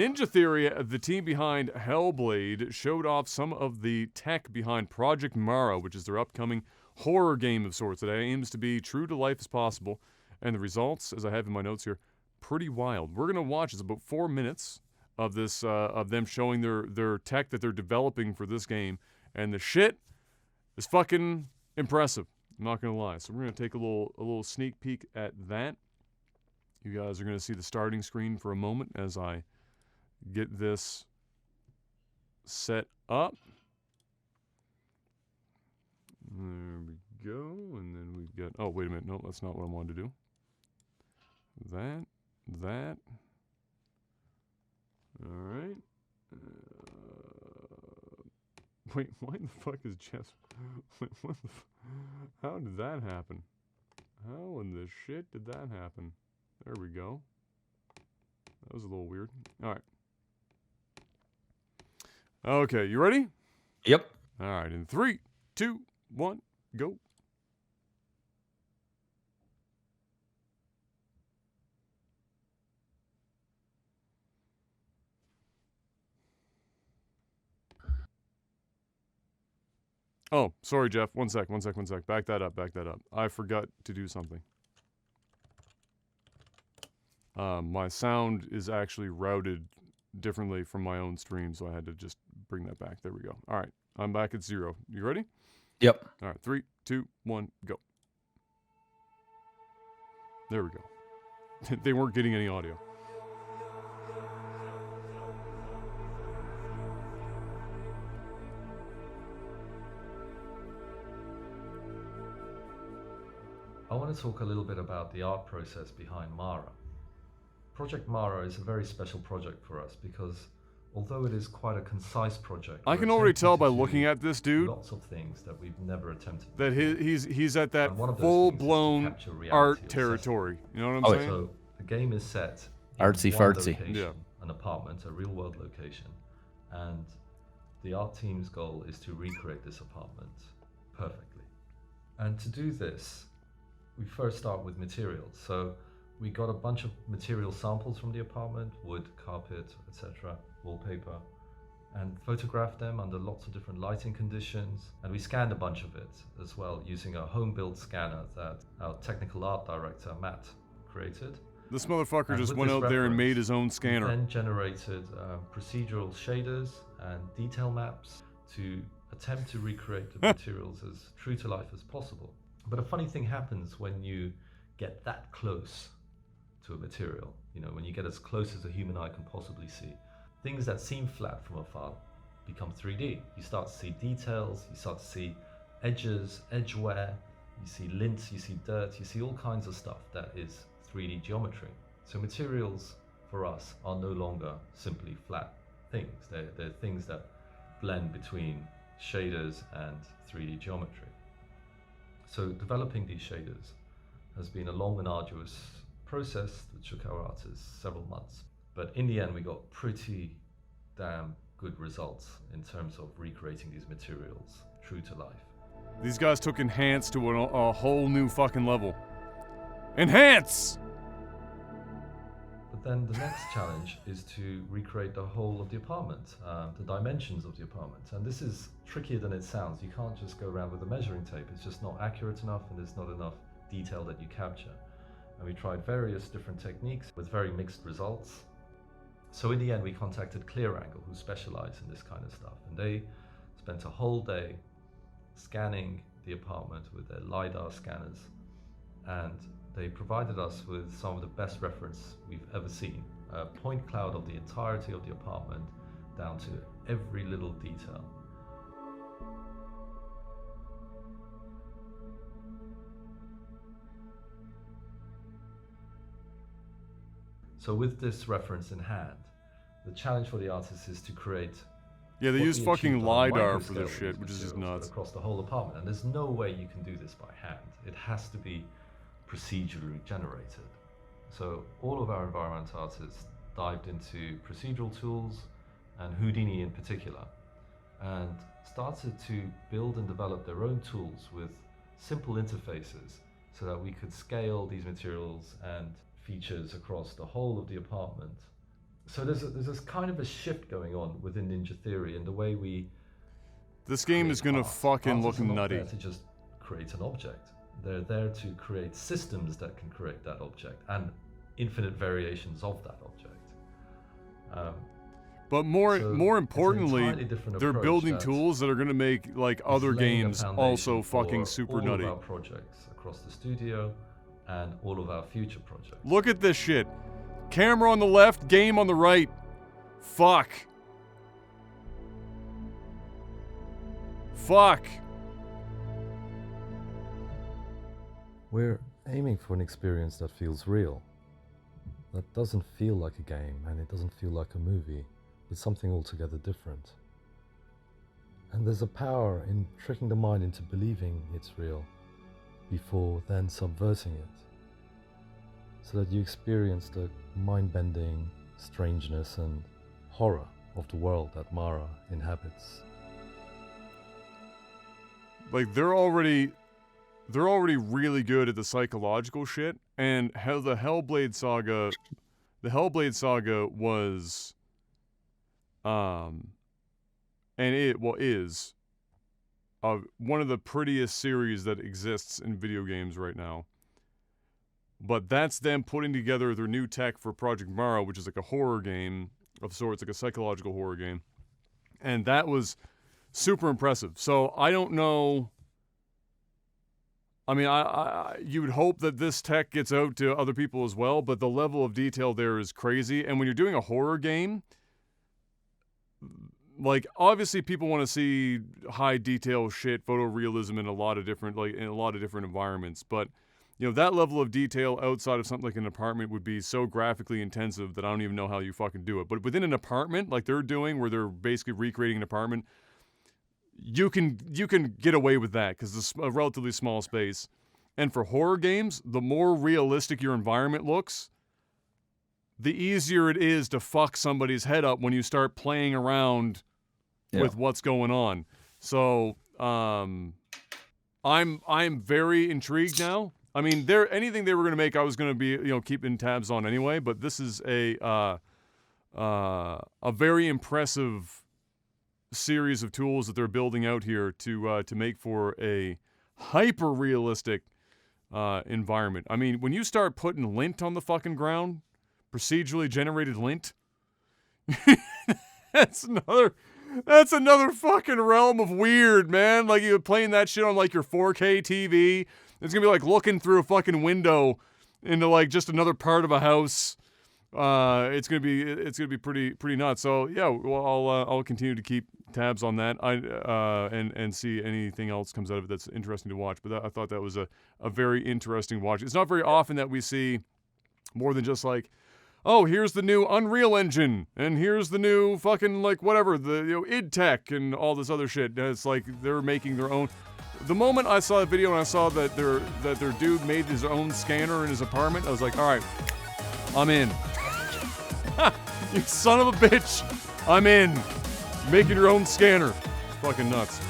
Ninja Theory, the team behind Hellblade, showed off some of the tech behind Project Mara, which is their upcoming horror game of sorts that aims to be true to life as possible. And the results, as I have in my notes here, pretty wild. We're gonna watch. It's about 4 minutes of this, of them showing their tech that they're developing for this game, and the shit is fucking impressive. I'm not gonna lie. So we're gonna take a little sneak peek at that. You guys are gonna see the starting screen for a moment as I get this set up. There we go, and then we've got, oh, wait a minute, no, that's not what I wanted to do. That. Alright. Wait, why the fuck is Jess, wait, what the how did that happen? How in the shit did that happen? There we go. That was a little weird. Alright. Okay, you ready? Yep. Alright, in 3, 2, 1, go. Oh, sorry, Jeff. One sec. Back that up. I forgot to do something. My sound is actually routed differently from my own stream, so I had to just bring that back. There we go. All right, I'm back at 0. You ready? Yep. All right, 3, 2, 1, go. There we go. They weren't getting any audio. I want to talk a little bit about the art process behind Mara. Project Mara is a very special project for us because although it is quite a concise project, I can already tell by looking at this dude lots of things that we've never attempted that he's at that And one of those full-blown things is to capture reality art of territory. You know what I'm Oh, saying? So the game is set in Artsy one fartsy. location, Yeah. an apartment, a real-world location, and the art team's goal is to recreate this apartment perfectly. And to do this, we first start with materials. So we got a bunch of material samples from the apartment, wood, carpet, etc., wallpaper, and photographed them under lots of different lighting conditions. And we scanned a bunch of it as well using a home-built scanner that our technical art director, Matt, created. This motherfucker And just with went this out there and reference, made his own we scanner. then generated procedural shaders and detail maps to attempt to recreate the materials as true to life as possible. But a funny thing happens when you get that close to a material. You know, when you get as close as a human eye can possibly see. Things that seem flat from afar become 3D. You start to see details, you start to see edges, edge wear, you see lints, you see dirt, you see all kinds of stuff that is 3D geometry. So materials for us are no longer simply flat things. They're things that blend between shaders and 3D geometry. So developing these shaders has been a long and arduous process that took our artists several months. But in the end, we got pretty damn good results in terms of recreating these materials true to life. These guys took Enhance to a whole new fucking level. Enhance! But then the next challenge is to recreate the whole of the apartment, the dimensions of the apartment. And this is trickier than it sounds. You can't just go around with a measuring tape. It's just not accurate enough and there's not enough detail that you capture. And we tried various different techniques with very mixed results. So in the end, we contacted ClearAngle, who specialize in this kind of stuff. And they spent a whole day scanning the apartment with their LiDAR scanners. And they provided us with some of the best reference we've ever seen. A point cloud of the entirety of the apartment down to every little detail. So with this reference in hand, the challenge for the artist is to create. Yeah, they what use we fucking achieved on a LiDAR micro for scale this with shit, these which is just materials nuts. across the whole apartment, and there's no way you can do this by hand. It has to be procedurally generated. So all of our environment artists dived into procedural tools and Houdini in particular, and started to build and develop their own tools with simple interfaces so that we could scale these materials and features across the whole of the apartment So there's this kind of a shift going on within Ninja Theory in the way we. This game is gonna fucking look Artists are not nutty. there to just create an object. They're there to create systems that can create that object and infinite variations of that object. But more So more it's an importantly, entirely different they're approach building that tools that are gonna make like other laying a games foundation also fucking for super all nutty. of our projects across the studio and all of our future projects. Look at this shit. Camera on the left, game on the right. Fuck. Fuck. We're aiming for an experience that feels real, that doesn't feel like a game and it doesn't feel like a movie. It's something altogether different. And there's a power in tricking the mind into believing it's real before then subverting it, so that you experience the mind-bending strangeness and horror of the world that Mara inhabits. Like they're already really good at the psychological shit, and how the Hellblade saga was and is one of the prettiest series that exists in video games right now. But that's them putting together their new tech for Project Mara, which is like a horror game of sorts, like a psychological horror game. And that was super impressive. So I don't know. I mean, you would hope that this tech gets out to other people as well, but the level of detail there is crazy. And when you're doing a horror game, like obviously people want to see high detail shit, photorealism in a lot of different environments, but you know, that level of detail outside of something like an apartment would be so graphically intensive that I don't even know how you fucking do it. But within an apartment, like they're doing, where they're basically recreating an apartment, you can get away with that because it's a relatively small space. And for horror games, the more realistic your environment looks, the easier it is to fuck somebody's head up when you start playing around with what's going on. So I'm very intrigued now. I mean, anything they were going to make, I was going to be keeping tabs on anyway. But this is a very impressive series of tools that they're building out here to make for a hyper realistic environment. I mean, when you start putting lint on the fucking ground, procedurally generated lint, that's another fucking realm of weird, man. Like you're playing that shit on like your 4K TV. It's gonna be like looking through a fucking window into like just another part of a house. It's gonna be pretty nuts. So yeah, well, I'll continue to keep tabs on that. And see anything else comes out of it that's interesting to watch. But I thought that was a very interesting watch. It's not very often that we see more than just like, oh, here's the new Unreal Engine, and here's the new fucking like whatever, the id Tech and all this other shit. And it's like they're making their own. The moment I saw the video and I saw that their dude made his own scanner in his apartment, I was like, all right, I'm in. You son of a bitch, I'm in. Making your own scanner. Fucking nuts.